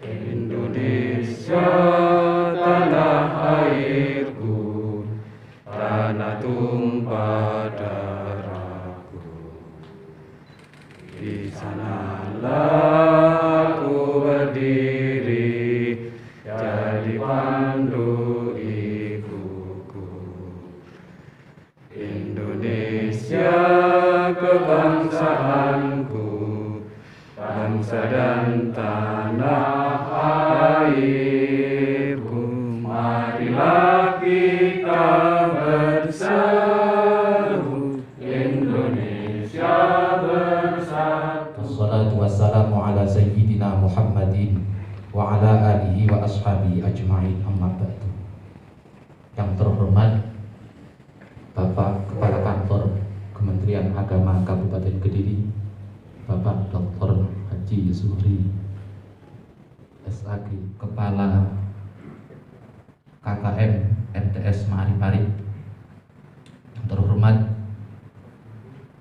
Indonesia tanah airku, tanah tumpah darahku. Di sanalah aku berdiri, jadi pandu ibuku. Indonesia kebangsaanku, bangsa dan tanah airku. Marilah kita berseru, Indonesia bersatu. Wassalatu wassalamu ala sayyidina Muhammadin wa ala alihi wa ashabihi ajma'in, amma ba'du. Yang terhormat Bapak Kepala Kantor Kementerian Agama Kabupaten Kediri, Bapak Dr. Haji Zuhri SAG, Kepala KKM MTS Ma'arif Pare. Yang terhormat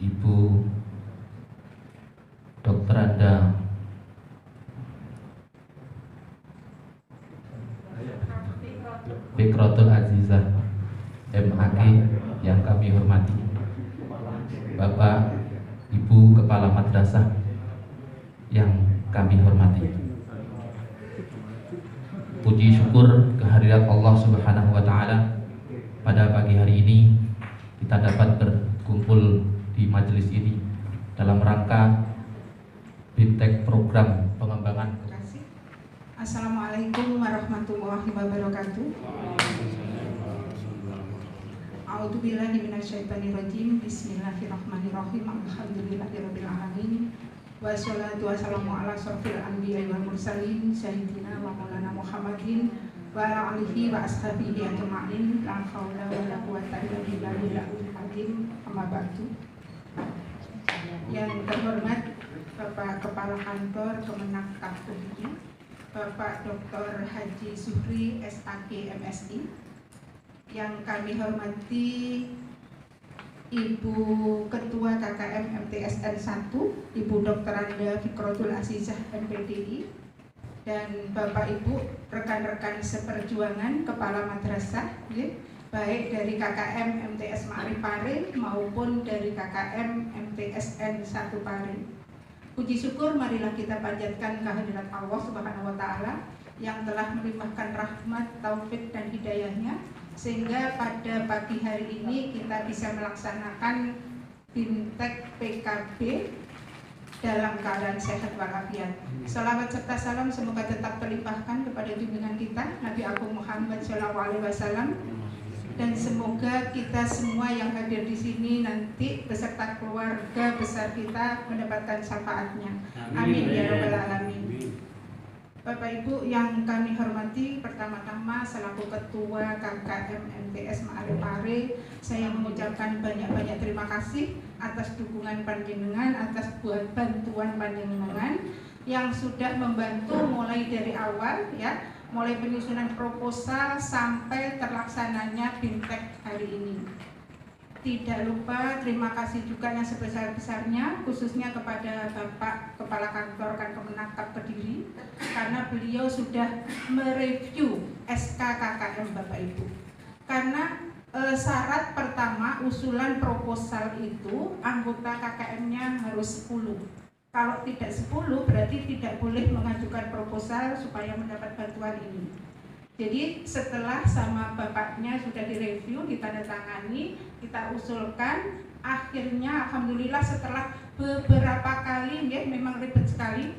Ibu Dr. Anda Fikrotul Azizah MAG yang kami hormati, Bapak Ibu Kepala Madrasah yang kami hormati. Puji syukur kehadirat Allah Subhanahu wa taala, pada pagi hari ini kita dapat berkumpul di majelis ini dalam rangka BIMTEK program pengembangan. Assalamualaikum warahmatullahi wabarakatuh. A'udzubillahi minasyaitonirrajim. Bismillahirrahmanirrahim. Alhamdulillahirabbil alamin. Wassalatu wassalamu ala asyrofil anbiya'i wal mursalin sayyidina wa maulana Muhammadin wa ala alihi wa ashabihi ajma'in. La haula wa la quwwata illa billahil azim. Amma ba'du. Yang terhormat Bapak Kepala Kantor Kemenak Kediri, Bapak Dr. Haji Zuhri SAG MSI. Yang kami hormati Ibu Ketua KKM MTSN 1, Ibu Dr. Anda Fikrotul Azizah MPDI, dan Bapak Ibu rekan-rekan seperjuangan Kepala Madrasah, baik dari KKM MTS Ma'arif Pare maupun dari KKM MTSN 1 Pare. Puji syukur marilah kita panjatkan kehadirat Allah Subhanahu wa taala yang telah melimpahkan rahmat, taufik dan hidayahnya, sehingga pada pagi hari ini kita bisa melaksanakan BIMTEK PKB dalam keadaan sehat walafiat. Salawat serta salam semoga tetap terlimpahkan kepada junjungan kita Nabi Agung Muhammad SAW, dan semoga kita semua yang hadir di sini nanti beserta keluarga besar kita mendapatkan syafaatnya. Amin ya rabbal alamin. Bapak Ibu yang kami hormati, pertama-tama selaku Ketua KKM MTS Ma'arif Pare, saya mengucapkan banyak-banyak terima kasih atas dukungan panjenengan, atas bantuan panjenengan yang sudah membantu mulai dari awal, ya, mulai penyusunan proposal sampai terlaksananya BIMTEK hari ini. Tidak lupa terima kasih juga yang sebesar-besarnya khususnya kepada Bapak Kepala Kantor Kemenak Kediri, karena beliau sudah mereview SK KKM Bapak Ibu. Karena syarat pertama usulan proposal itu anggota KKM-nya harus 10. Kalau tidak 10 berarti tidak boleh mengajukan proposal supaya mendapat bantuan ini. Jadi setelah sama bapaknya sudah direview, ditandatangani, kita usulkan, akhirnya alhamdulillah setelah beberapa kali, ya memang ribet sekali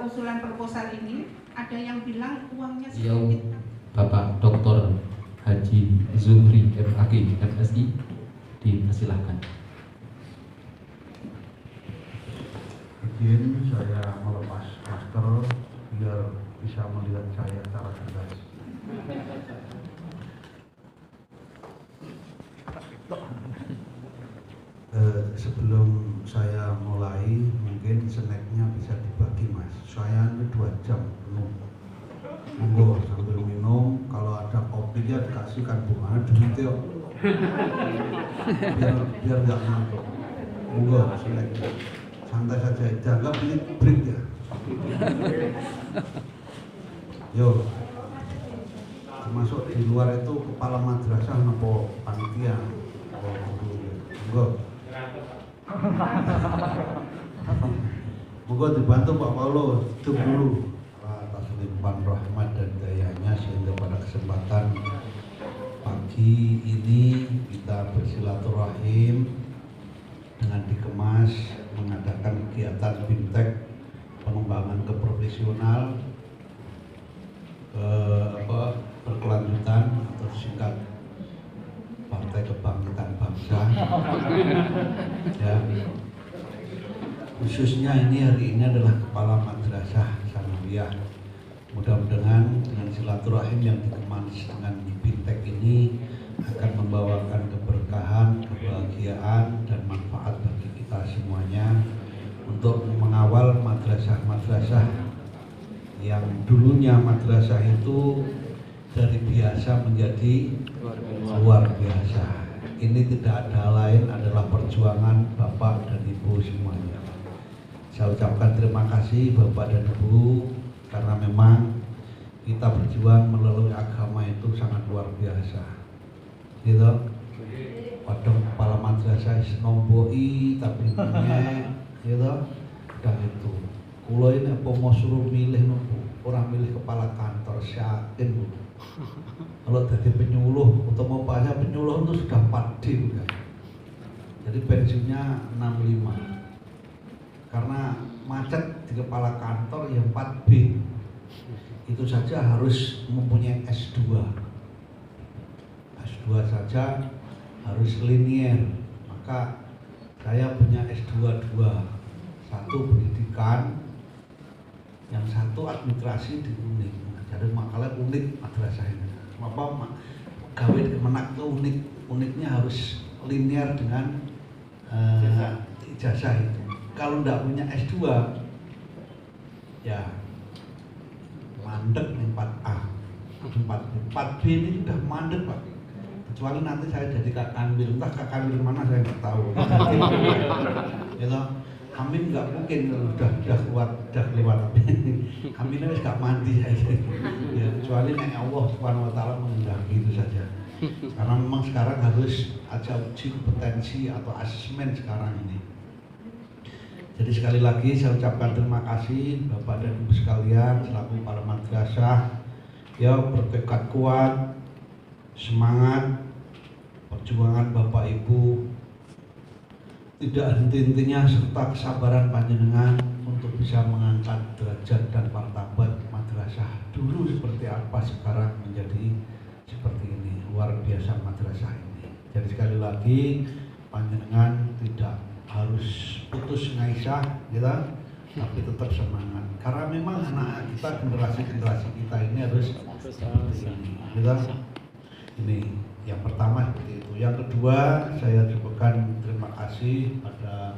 usulan proposal ini, ada yang bilang uangnya sedikit. Bapak Dr. Haji Zuhri MAG MSI, dipersilahkan. Izin saya melepas masker biar bisa melihat saya secara jelas. Sebelum saya mulai, mungkin snacknya bisa dibagi mas. Saya ini 2 jam penuh. Monggo sambil minum. Kalau ada kopinya dikasihkan bunganya duit yuk. Biar nggak ngantuk. Monggo snacknya. santai saja, dianggap ini break ya. Yo, termasuk di luar itu kepala madrasah nopo panitia, enggak. Moga dibantu Pak Paulo, hidup dulu atas limpahan rahmat dan dayanya sehingga pada kesempatan pagi ini kita bersilaturahim dengan dikemas mengadakan kegiatan fintech pengembangan keprofesional berkelanjutan atau singkat Partai Kebangkitan Bangsa ya. Khususnya hari ini adalah Kepala Madrasah Sanawiyah. Mudah-mudahan dengan silaturahim yang dikemas dengan fintech ini akan membawakan keberkahan, kebahagiaan dan manfaat bagi kita semuanya untuk mengawal madrasah-madrasah yang dulunya madrasah itu dari biasa menjadi luar biasa. Ini tidak ada lain adalah perjuangan Bapak dan Ibu semuanya. Saya ucapkan terima kasih Bapak dan Ibu karena memang kita berjuang melalui agama itu sangat luar biasa. Gitu. Padahal kepala madrasah nomboi tapi punya gitu. Dan itu. Kulo ini apa mau suruh milih nopo? Orang milih kepala kantor yakin Bu. Kalau jadi penyuluh atau mau banyak penyuluh itu sudah 4D udah. Jadi pensiunnya 65. Karena macet di kepala kantor yang 4B itu saja harus mempunyai S2. S2 saja harus linier. Maka saya punya S2 2. Satu pendidikan, yang satu administrasi di UNIK. Jadi makanya unik madrasah ini. Apa gawe kemenak itu unik. Uniknya harus linier dengan ijazah itu. Kalau tidak punya S2 ya mandek nih 4A 4B ini sudah mandek Pak, kecuali nanti saya jadi Kak Kanwil, entah Kak Kanwil mana saya nggak tahu gitu. Amin nggak mungkin udah keluar Amin harus nggak mandi aja ya, kecuali nek Allah Subhanahu Wa Taala menghendaki itu saja. Karena memang sekarang harus ada uji kompetensi atau asesmen sekarang ini. Jadi sekali lagi saya ucapkan terima kasih Bapak dan Ibu sekalian selaku kepala madrasah ya, bertekad kuat, semangat, perjuangan Bapak Ibu tidak henti-hentinya serta kesabaran panjenengan untuk bisa mengangkat derajat dan martabat madrasah dulu seperti apa sekarang menjadi seperti ini. Luar biasa madrasah ini. Jadi sekali lagi panjenengan tidak harus putus ngaisah gitu, tapi tetap semangat karena memang anak kita, generasi kita ini harus seperti ini gitu. Ini yang pertama seperti itu. Yang kedua saya ucapkan terima kasih pada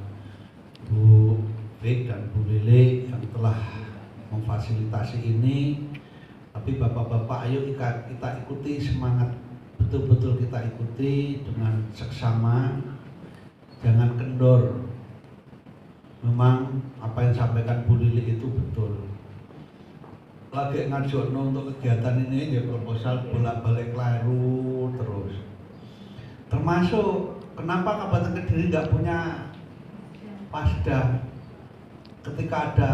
Bu Bik dan Bu Lele yang telah memfasilitasi ini. Tapi bapak-bapak ayo kita ikuti semangat, betul-betul kita ikuti dengan seksama. Jangan kendor. Memang apa yang disampaikan Bu Lili itu betul. Lagi ngajono untuk kegiatan ini ya proposal bolak-balik keliru terus. Termasuk kenapa Kabupaten Kediri nggak punya pasda ketika ada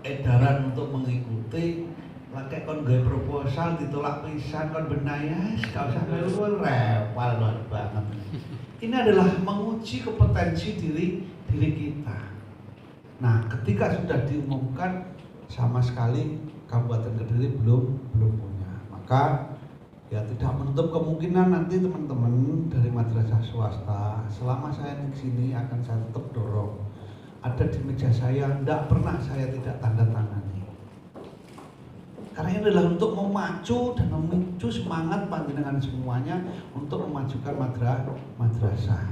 edaran untuk mengikuti lagi kon gawe proposal ditolak pisan kon benayas gak usah melu rewel banget. Ini adalah menguji kompetensi diri kita. Nah, ketika sudah diumumkan sama sekali Kabupaten Kediri belum punya. Maka ya tidak menutup kemungkinan nanti teman-teman dari madrasah swasta selama saya di sini akan saya tetap dorong. Ada di meja saya, tidak pernah saya tidak tanda tangani. Karena ini adalah untuk memacu dan memicu semangat panjenengan semuanya untuk memajukan madrasah.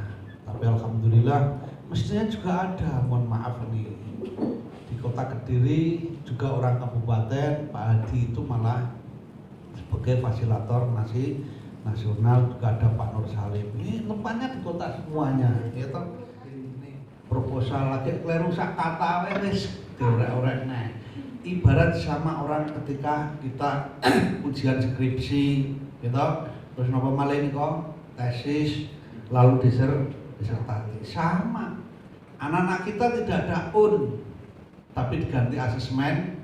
Tapi alhamdulillah mestinya juga ada, mohon maaf ini di Kota Kediri juga orang kabupaten Pak Hadi itu malah sebagai fasilitator nasional, juga ada Pak Nur Salim. Ini tempatnya di kota semuanya, ya toh. Ini proposal lagi kleru sak kata wis diorek-orek nah. Ibarat sama orang ketika kita ujian skripsi gitu, terus napa malih nika tesis lalu disertasi sama. Anak-anak kita tidak ada tapi diganti asesmen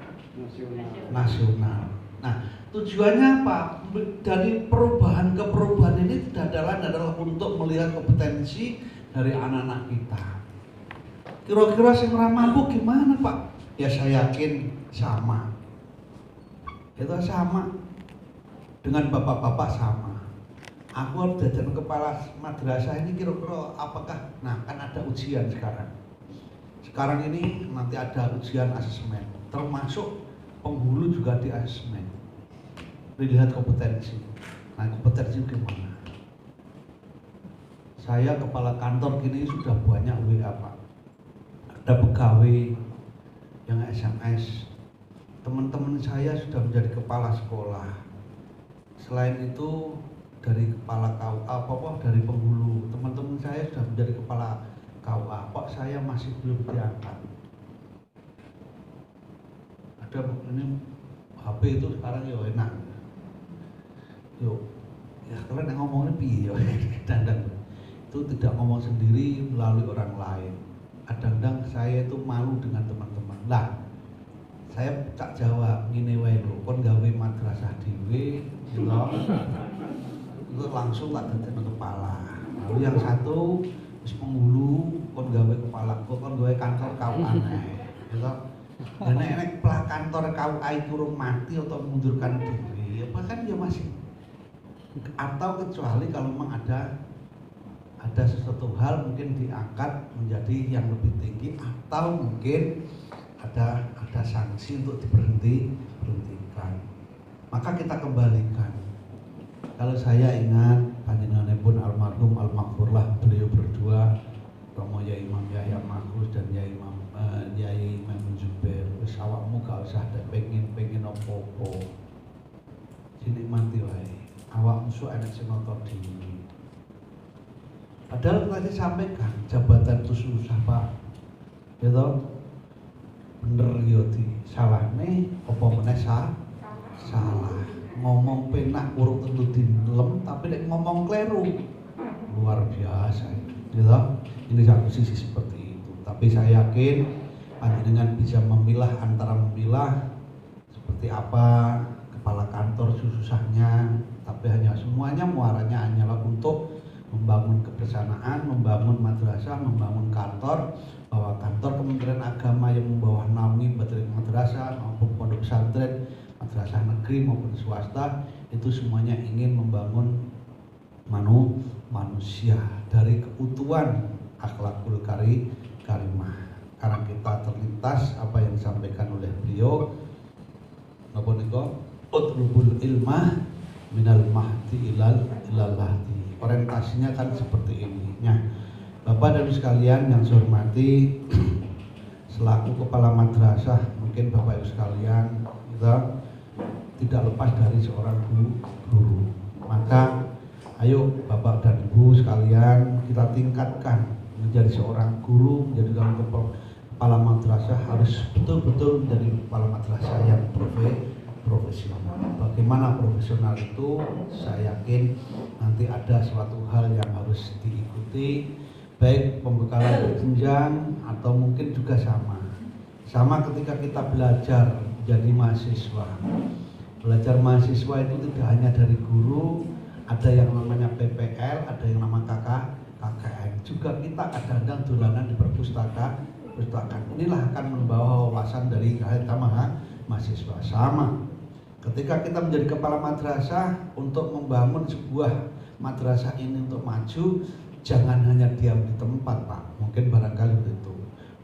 nasional. Nah, tujuannya apa? Dari perubahan ke perubahan ini tidak adalah untuk melihat kompetensi dari anak-anak kita. Kira-kira sing ora mampu gimana, Pak? Ya saya yakin sama. Itu sama. Dengan bapak-bapak sama. Aku harus jajan kepala madrasah ini kira-kira apakah? Nah, kan ada ujian sekarang. Sekarang ini nanti ada ujian asesmen, termasuk penghulu juga di asesmen. Dilihat kompetensi. Nah, kompetensi gimana? Saya kepala kantor kini sudah banyak WA, Pak. Ada pegawai yang SMS. Teman-teman saya sudah menjadi kepala sekolah. Selain itu dari kepala KUA, dari penghulu, teman-teman saya sudah menjadi kepala KUA, kok saya masih belum diangkat. Ada ini HP itu sekarang ya enak. Yuk, ya kalian yang ngomongnya piye ya, kadang-kadang itu tidak ngomong sendiri melalui orang lain. Kadang-kadang saya itu malu dengan teman-teman. Lah, saya cak jawab ngene wae lho, kon gawe madrasah dhewe, gitu. Itu langsung tak dadekno kepala. Lalu yang satu wis penghulu, kon gawe kepala, kon gawe kantor KUA gitu. Dan nek kantor KUA itu urung mati atau mundurkan diri, apa kan ya masih, atau kecuali kalau memang ada sesuatu hal mungkin diangkat menjadi yang lebih tinggi, atau mungkin ada sanksi untuk diberhentikan. Maka kita kembalikan. Kalau saya ingat panjenenganipun almarhum almarhumlah beliau berdua, Romo Yai Imam Yahya Makus dan Yai Imam Zubair. Wis awakmu gak usah pengen opo-opo. Dinikmati wae. Awakmu sok enek sing nonton dhewe. Padahal tadi sampaikan jabatan itu susah, Pak. Ya toh? Bener yo di salahne apa meneh salah. Ngomong penak urung tentu dilem, tapi nek ngomong kleru luar biasa gitu. Ini satu sisi seperti itu. Tapi saya yakin panjenengan bisa memilah antara seperti apa kepala kantor susahnya, tapi hanya semuanya muaranya hanyalah untuk membangun kebersamaan, membangun madrasah, membangun kantor, bahwa kantor Kementerian Agama yang membawa naungi baterai madrasah maupun pondok pesantren, madrasah negeri maupun swasta, itu semuanya ingin membangun manusia dari keutuhan akhlakul karimah. Karena kita terlintas apa yang disampaikan oleh beliau, napa nika utlubul ilmah minal mahdi ilal lahdi. Orientasinya kan seperti ini. Nah, Bapak dan Ibu sekalian yang saya hormati, selaku kepala madrasah, mungkin Bapak Ibu sekalian, kita tidak lepas dari seorang guru. Maka ayo Bapak dan Ibu sekalian, kita tingkatkan menjadi seorang guru, menjadi kepala madrasah, harus betul-betul menjadi kepala madrasah yang profesional. Bagaimana profesional itu, saya yakin nanti ada suatu hal yang harus diikuti, baik pembekalan berjenjang atau mungkin juga sama ketika kita belajar jadi mahasiswa. Belajar mahasiswa itu tidak hanya dari guru, ada yang namanya PPL, ada yang nama KKN. Juga kita kadang-kadang dolanan di perpustakaan. Inilah akan membawa wawasan dari kita mahasiswa. Sama ketika kita menjadi kepala madrasah, untuk membangun sebuah madrasah ini untuk maju, jangan hanya diam di tempat, Pak. Mungkin barangkali begitu.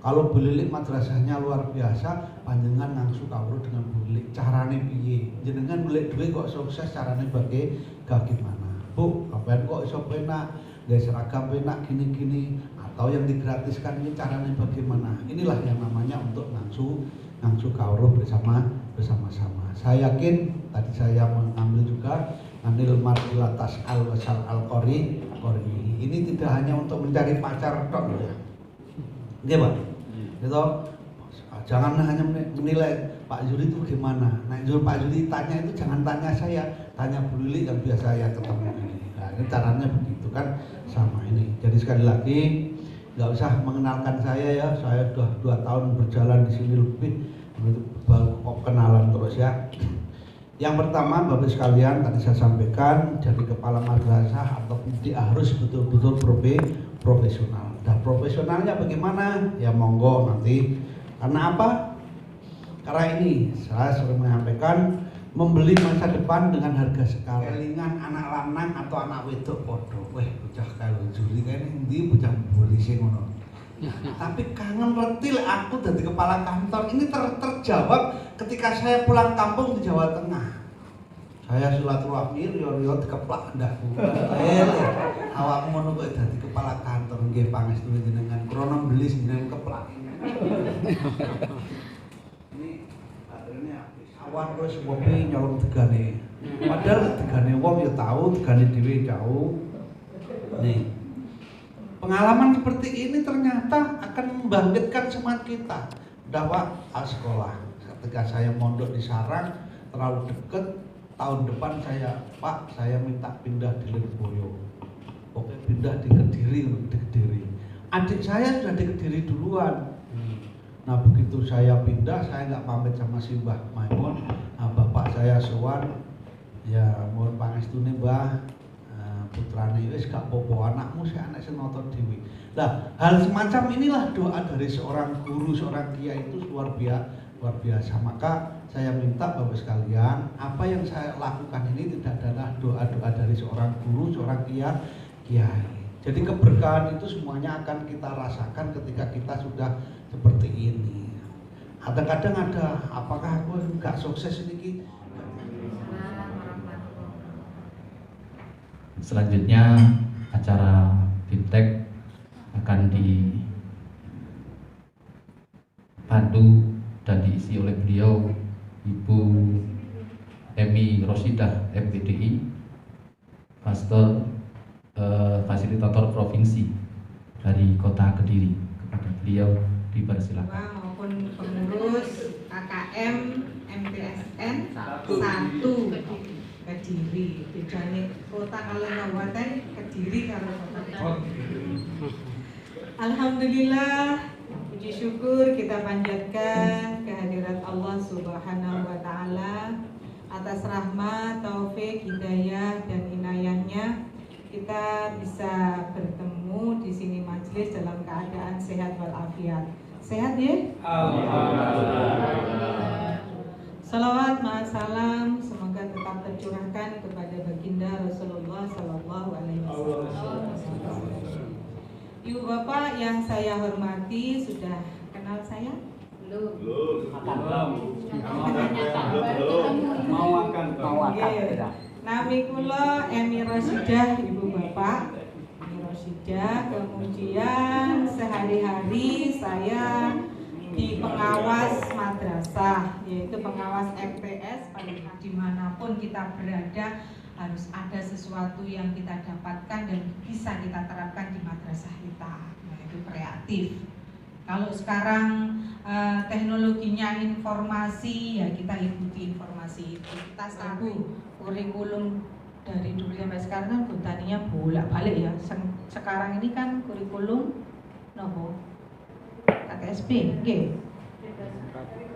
Kalau belilik madrasahnya luar biasa, panjenengan ngangsu kawruh dengan belilik. Carane piye? Jenengan belilik duwe kok sukses, carane bagaimana? Bu, kapan kok iso penak, gawe seragam penak gini-gini, atau yang digratiskan ini carane bagaimana? Inilah yang namanya untuk ngangsu kawruh bersama-sama. Saya yakin tadi saya mengambil juga anil mar'ilatas al-wasal al-qori. Ini tidak hanya untuk mencari pacar tok ya. Nggih, Pak. Gitu. Jangan hanya menilai Pak Yuri itu gimana. Nah, Pak Yuri tanya itu jangan tanya saya, tanya Bu Lili yang biasa saya ketemu ini. Nah, ini caranya begitu kan sama ini. Jadi sekali lagi nggak usah mengenalkan saya ya. Saya sudah 2 tahun berjalan di sini lebih, baru kenalan terus ya. Yang pertama, Bapak sekalian, tadi saya sampaikan, jadi kepala madrasah atau pendidik harus betul-betul profesional. Dan profesionalnya bagaimana? Ya monggo nanti. Karena apa? Karena ini saya sering menyampaikan membeli masa depan dengan harga sekarang. Kelingan anak lanang atau anak wedok podo. Weh, bocah kalau juri kan ndi bocah polisi ngono. Tapi kangen retil aku dari kepala kantor ini terjawab ketika saya pulang kampung di Jawa Tengah. Saya silaturahmi riyo-riyo dikeplak ndakku. Awakmu ngono kok dadi kepala kantor nggih pangestu jenengan krana beli jenengan keplak. Ini awan wis ngopi nyolong tegane. Padahal tegane wong ya tahu, tegane dhewe jauh. Nih. Pengalaman seperti ini ternyata akan membangkitkan semangat kita. Dakwah sekolah. Ketika saya mondok di Sarang terlalu dekat, tahun depan saya minta pindah di Lirboyo. Oke, pindah di Kediri. Adik saya sudah di Kediri duluan. Nah begitu saya pindah, saya nggak pamit sama si Mbah Maimun. Nah bapak saya sowan, ya mohon pangestune Mbah, putrane wis gak popo, anakmu si anak senoto dewi. Nah hal semacam inilah doa dari seorang guru, seorang kiai itu luar biasa. Maka saya minta Bapak sekalian, apa yang saya lakukan ini tidak adalah doa-doa dari seorang guru, seorang kiai. Jadi keberkahan itu semuanya akan kita rasakan ketika kita sudah seperti ini. Kadang-kadang ada, apakah aku nggak sukses ini? Selanjutnya acara Fintech akan dipandu dan diisi oleh beliau Ibu Emi Rosidah MPDI, Pastor Fasilitator Provinsi dari Kota Kediri. Kepada beliau dipersilakan. Maupun pengurus KKM MTSN 1 Kediri. Bedanya kota kalau kabupaten, Kediri kalau kota. Alhamdulillah, puji syukur kita panjatkan kehadirat Allah Subhanahu wa taala atas rahmat, taufik, hidayah dan inayahnya kita bisa bertemu di sini majelis dalam keadaan sehat walafiat. Sehat ya? Salawat ma'asalam semoga tetap tercurahkan kepada baginda Rasulullah Sallallahu Alaihi Wasallam. Ibu bapak yang saya hormati, sudah kenal saya? Belum. Mau akan. Nami kula Emi Rosidah, Ibu Bapak Emi Rosidah. Kemudian sehari-hari saya di pengawas madrasah, yaitu pengawas MTS. Dimanapun kita berada harus ada sesuatu yang kita dapatkan dan bisa kita terapkan di madrasah kita, yaitu kreatif. Kalau sekarang teknologinya informasi, ya kita ikuti informasi itu. Kita tahu kurikulum dari dulu sampai sekarang kan botaninya bolak-balik ya. Sekarang ini kan kurikulum nopo KTSP, oke.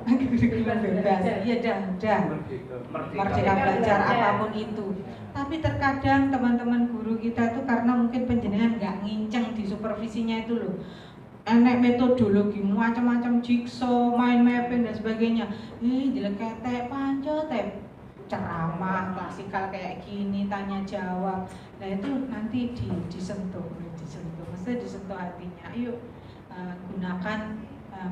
Kurikulum bebas, iya dah. Merdeka belajar apapun itu. Tapi terkadang teman-teman guru kita tuh karena mungkin penjenengan nggak nginceng di supervisinya itu loh. Enek metodologi macam-macam jigsaw, mind mapping dan sebagainya. Jelek-ketek, pancet, ceramah klasikal kayak gini, tanya jawab. Nah itu nanti disentuh. Maksudnya disentuh artinya. Ayo gunakan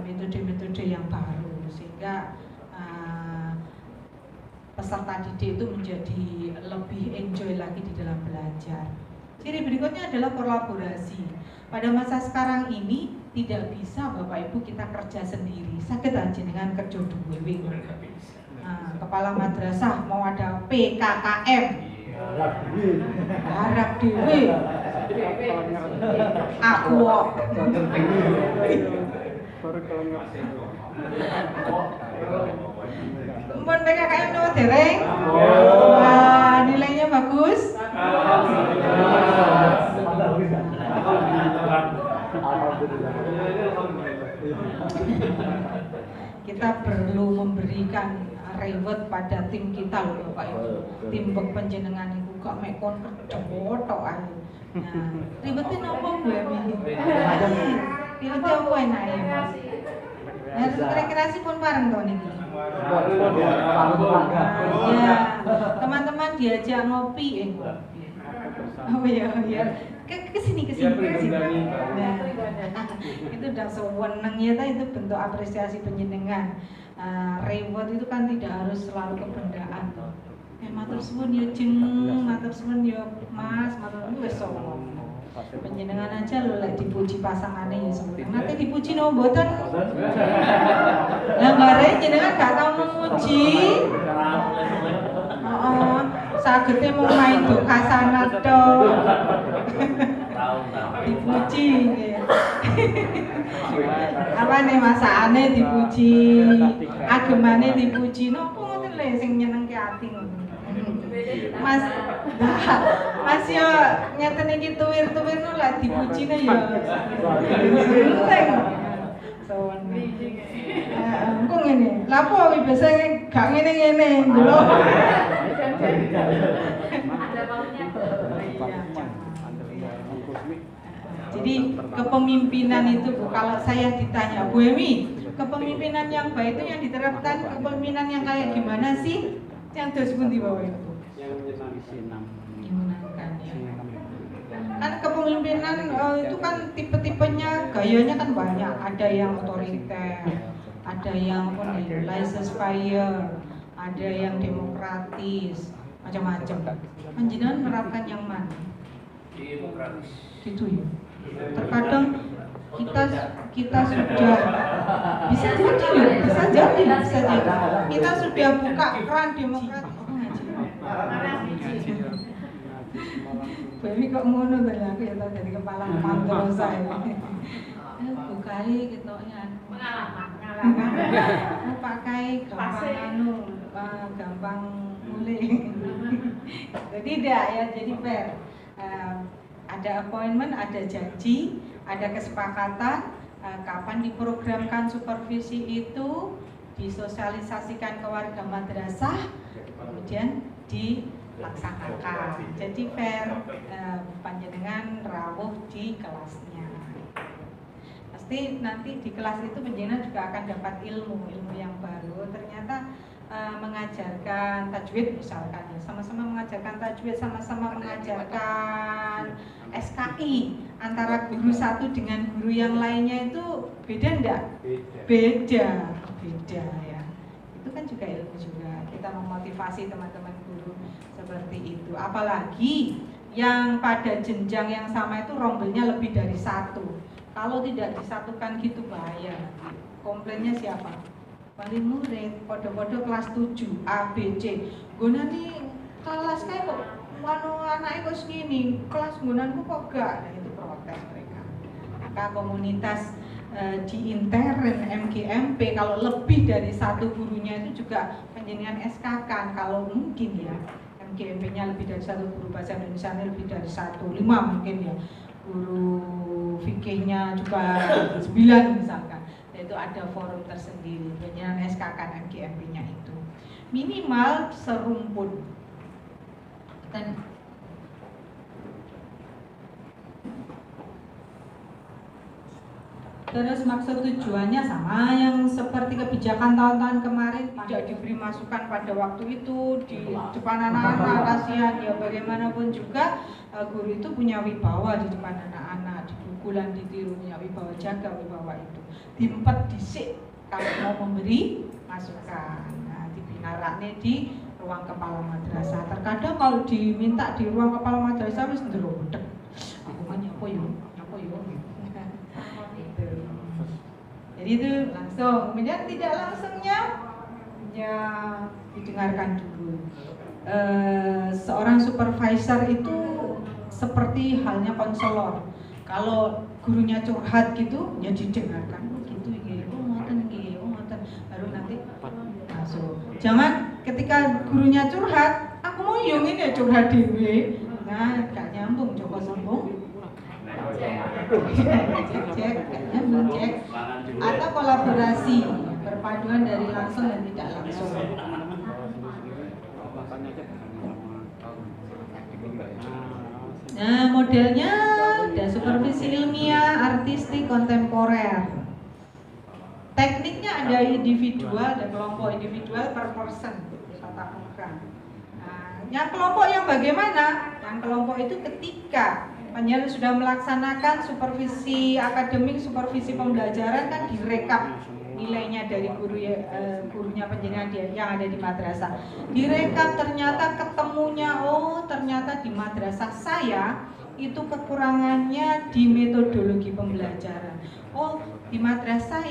metode-metode yang baru sehingga peserta didik itu menjadi lebih enjoy lagi di dalam belajar. Ciri berikutnya adalah kolaborasi. Pada masa sekarang ini tidak bisa Bapak Ibu kita kerja sendiri. Sakit aja dengan kerja dhewe. Nah, kepala madrasah mau ada PKKM. Harap dewe. Aku kok. Mun PKKM no dereng. Wah, nilainya bagus. Kita perlu memberikan reward pada tim kita loh Bapak Ibu. Tim penjenengan iku kok mek kon kecotok ae. Nah, ribetnya nopo gue Mi? Ribetnya apa enake Mas? Harus rekreasi pun bareng to niki. Ya, teman-teman diajak ngopi Oh iya. Ke sini. Nah, itu udah sewenang ya, itu bentuk apresiasi penjenengan. Reward itu kan tidak harus selalu kebendaan. Matur suwun ya Jeng, matur suwun ya Mas, matur suwun wis penjenengan aja lho lek dipuji pasangane ya sewenang. Nanti dipuji no mboten. Lah bare jenengan gak tau memuji. Sagete mau main do kasanat tok. Dipuji nggih. Apa nih masakane dipuji, agemane dipuji. Nopo ngoten lho sing nyenengke ati ngono. Mas yo ngeten iki tuwir-tuwir nu lek dipujine yo. Enteng. Sowan. Engko ngene. Lah apa iki biasa gak ngene-ngene lho. Ada baunya. Jadi kepemimpinan itu Bu, kalau saya ditanya Bu Emi, kepemimpinan yang baik itu yang diterapkan kepemimpinan yang kayak gimana sih? Yang terus pundi Bapak Ibu? Menyenangkan ya. Kan kepemimpinan itu kan tipe-tipenya, gayanya kan banyak. Ada yang otoriter, ada yang laissez-faire, ada yang demokratis, macam-macam. Panjenengan menerapkan yang mana? Demokratis. Gitu ya. Terkadang kita sudah bisa jadi kita sudah buka keran demokrat. Baby kok ngono to aku ya tau jadi kepala mantel saya. Bukai ketoknya pengalaman. Pakai gampang mulai. Jadi tidak ya, jadi fair. Ada appointment, ada janji, ada kesepakatan, kapan diprogramkan supervisi itu, disosialisasikan ke warga madrasah, kemudian dilaksanakan. Jadi fair, panjenengan rawuh di kelasnya. Pasti nanti di kelas itu panjenengan juga akan dapat ilmu yang baru. Ternyata mengajarkan tajwid misalkan ya, sama-sama mengajarkan tajwid, sama-sama mengajarkan SKI antara guru satu dengan guru yang lainnya itu beda enggak? Beda ya. Itu kan juga ilmu juga. Kita memotivasi teman-teman guru seperti itu. Apalagi yang pada jenjang yang sama itu rombelnya lebih dari satu. Kalau tidak disatukan gitu bahaya. Komplainnya siapa? Wali murid, podo-podo kelas 7 A, B, C. Gunane kelas kayak kok anaknya kok segini, kelas gunanku kok gak. Nah, itu protes mereka. Maka komunitas di intern MGMP kalau lebih dari satu gurunya itu juga penjenengan SK kan, kalau mungkin ya MGMP-nya lebih dari satu, guru bahasa Indonesia lebih dari 1, 5 mungkin ya, guru fikihnya juga 9 misalkan. Itu ada forum tersendiri, penjenengan SK kan MGMP-nya itu minimal serumpun. Dan terus maksud tujuannya sama yang seperti kebijakan tahun-tahun kemarin, tidak diberi masukan pada waktu itu di depan anak-anak, kasihan ya, bagaimanapun juga guru itu punya wibawa di depan anak-anak, di bukulan ditiru, punya wibawa, jaga wibawa itu, diempet disik kalau mau memberi masukan. Nah, dibinarakne di ruang kepala madrasah. Terkadang kalau diminta di ruang kepala madrasah wis ndrodeg. Aku kan apa yo? Jadi itu langsung, kemudian tidak langsungnya ya didengarkan dulu. Seorang supervisor itu seperti halnya konselor. Kalau gurunya curhat gitu, ya didengarkan. Oh gitu, oh ngoten iki, oh ngoten. Baru nanti masuk. Jangan ketika gurunya curhat, aku mau yang ini curhat dhewe. Nah, gak nyambung, coba sambung. Cek, nyambung cek. Atau kolaborasi, perpaduan dari langsung dan tidak langsung. Nah, modelnya ada supervisi ilmiah, artistik, kontemporer. Tekniknya ada individual dan kelompok. Individual per person, tatap muka. Nah, yang kelompok yang bagaimana? Yang kelompok itu ketika penyelenggara sudah melaksanakan supervisi akademik, supervisi pembelajaran, kan direkap nilainya dari gurunya penjenengan yang ada di madrasah. Direkap, ternyata ketemunya, oh ternyata di madrasah saya itu kekurangannya di metodologi pembelajaran. Oh di madrasah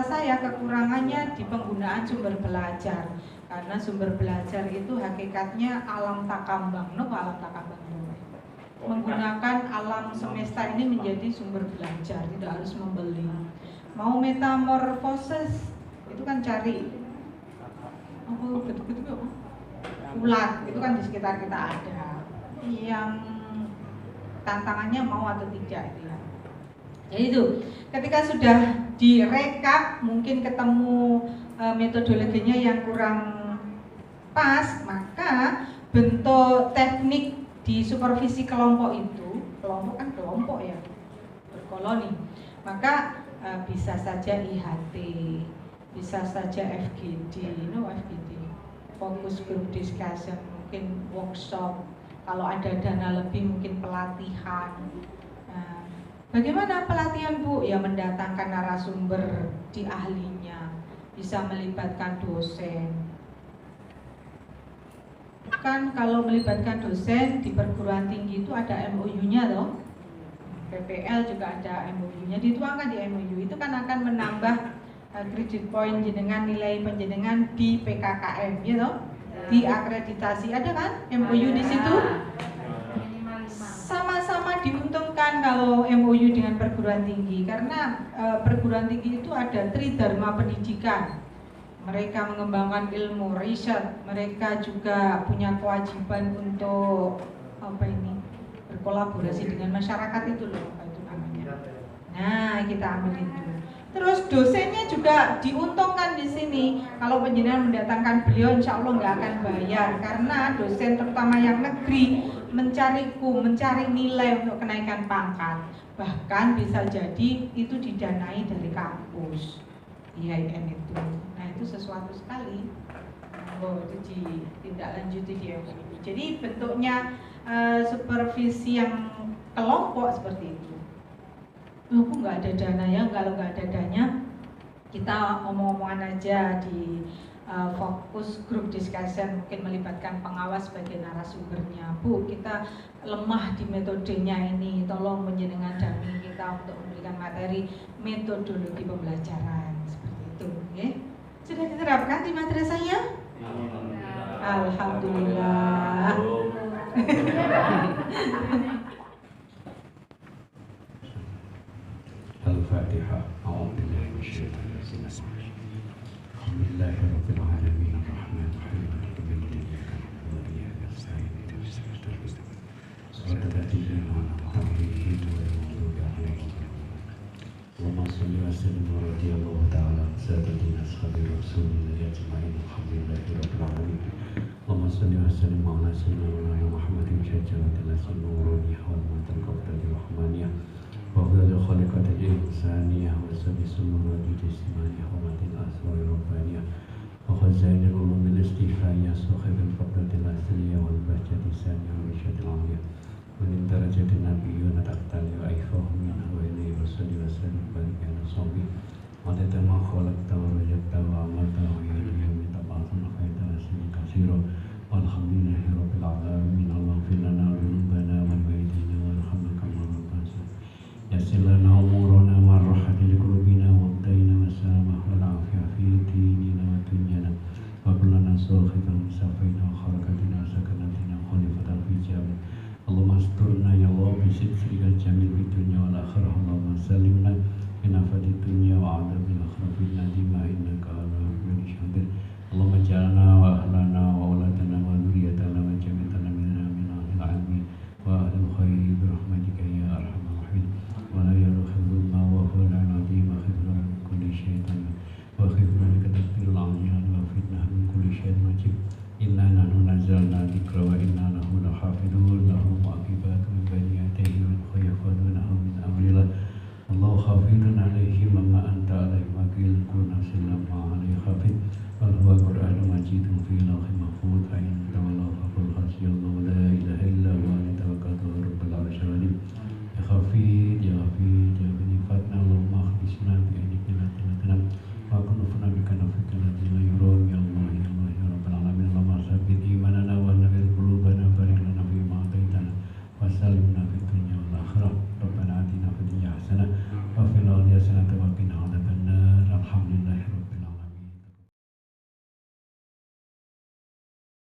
saya kekurangannya di penggunaan sumber belajar. Karena sumber belajar itu hakikatnya alam takambang, alam takambang. Menggunakan alam semesta ini menjadi sumber belajar, tidak harus membeli. Mau metamorfosis itu kan cari gitu ulat, itu kan di sekitar kita ada. Yang tantangannya mau atau tidak ya. Jadi itu ketika sudah direkap, mungkin ketemu metodologinya yang kurang pas, maka bentuk teknik di supervisi kelompok itu, kelompok kan kelompok ya, berkoloni, maka bisa saja IHT, bisa saja FGD, FGD, fokus group discussion, mungkin workshop, kalau ada dana lebih mungkin pelatihan. Nah, bagaimana pelatihan Bu? Ya mendatangkan narasumber di ahlinya, bisa melibatkan dosen. Kan kalau melibatkan dosen di perguruan tinggi itu ada MOU-nya loh. PPL juga ada MOU-nya, dituangkan di MOU itu kan akan menambah credit point jenengan, nilai penjenengan di PKKM, gitu, di akreditasi ada kan MOU di situ. Sama-sama diuntungkan kalau MOU dengan perguruan tinggi, karena perguruan tinggi itu ada tridharma pendidikan. Mereka mengembangkan ilmu riset, mereka juga punya kewajiban untuk berkolaborasi dengan masyarakat itu loh, apa itu namanya. Nah, kita ambil itu. Terus dosennya juga diuntungkan di sini. Kalau penjenengan mendatangkan beliau, insya Allah nggak akan bayar, karena dosen terutama yang negeri mencari nilai untuk kenaikan pangkat. Bahkan bisa jadi itu didanai dari kampus IAIN itu. Nah itu sesuatu sekali. Itu ditindaklanjuti di MOU. Jadi bentuknya supervisi yang kelompok seperti itu. Loh kok nggak ada dana ya? Kalau nggak ada dananya, kita omong-omongan aja di fokus group discussion, mungkin melibatkan pengawas sebagai narasumbernya. Bu, kita lemah di metodenya ini, tolong menjenengan dampingi kita untuk memberikan materi metodologi pembelajaran seperti itu. Okay? Sudah diterapkan di madrasahnya? Alhamdulillah. Al-Fatihah. A'udzubillahi minasyaitonir rajim. Alhamdulillahirabbil alamin arrahmanir rahim maliki yaumiddin iyyaka na'budu wa iyyaka nasta'in ihdinas siratal mustaqim siratal ladzina an'amta 'alaihim ghairil maghdubi 'alaihim Allahumma shalli wa sallim wa radiyallahu ta'ala sayyidina ashabi rasulillahi ajma'in alhamdulillahirabbil alamin Allahumma shalli wa sallim ala sayyidina Muhammadin syajaratil nurani wal mutalaqatil rahmaniyah وأفضل الخليقة الإنسانية وسبب سمرة الجسمانية ومة الأسرار الربانية وخزائن العلوم الاستيفائية صاحب الفضل الأصلية والبهجة الثانية والرشاد العليا ومن درجة النبيون تقتل وإيفاهم منها وإليه وصل وسلم بارك على صحبه عدد ما خلقت ورزقت وعملت وإلى يوم تبعث خير رسول كثيرا والحمد لله رب العالمين اللهم اغفر لنا ذنوبنا والوالدين وارحمنا كما ربنا يسر لنا أمورنا مع الراحة لقلوبنا وابدينا والسلامة والعافية في ديننا ودنيانا وكلنا ساخطا صفينا وخلقتنا سكنتنا خليفة في جامع Allahumma asturna ya Allah bisitrika jamil fid dunya wal akhirah. Allahumma salimna min afati dunya wa adabil akhirah fil nadima innaka ala kulli syai'in qadir. Allahumma ij'alna wa ahlana wa auladana wa dzurriyyatana wa jami'ana min ahlil ilmi wa ahlil khairi bi rahmatika ya arhamar rahimin. Wa la yarhamul ma wa fa'ala nadim wa khifna min kulli syai'in wa khifna min kadhibul azim wa fitnah min kulli syai'in majid. Inna nahnu nazzalna dzikra wa inna lahu lahafidun lahu mu'aqibatun min bayni yadayhi wa min khalfihi min amrillah. Allahu hafidun alaihi ma anta alaihi wakil kullu nafsin lamma alaihi hafid. Wal huwa Qur'anun majidun fi lawhin mahfuz. Fa in tawallaw faqul hasbiyallahu la ilaha illa huwa alayhi tawakkaltu wa rabbul arsyil azim. Ya Hafid ya Hafid ya Ghafatna Allahumma akhlisna bi aidina tinatana wa kunufna bika nafika la yurum ya Allah ya Allah ya rabbal alamin. Allahumma sabbit imanana wa nawwir qulubana barik lana fi ma ataitana wa sallim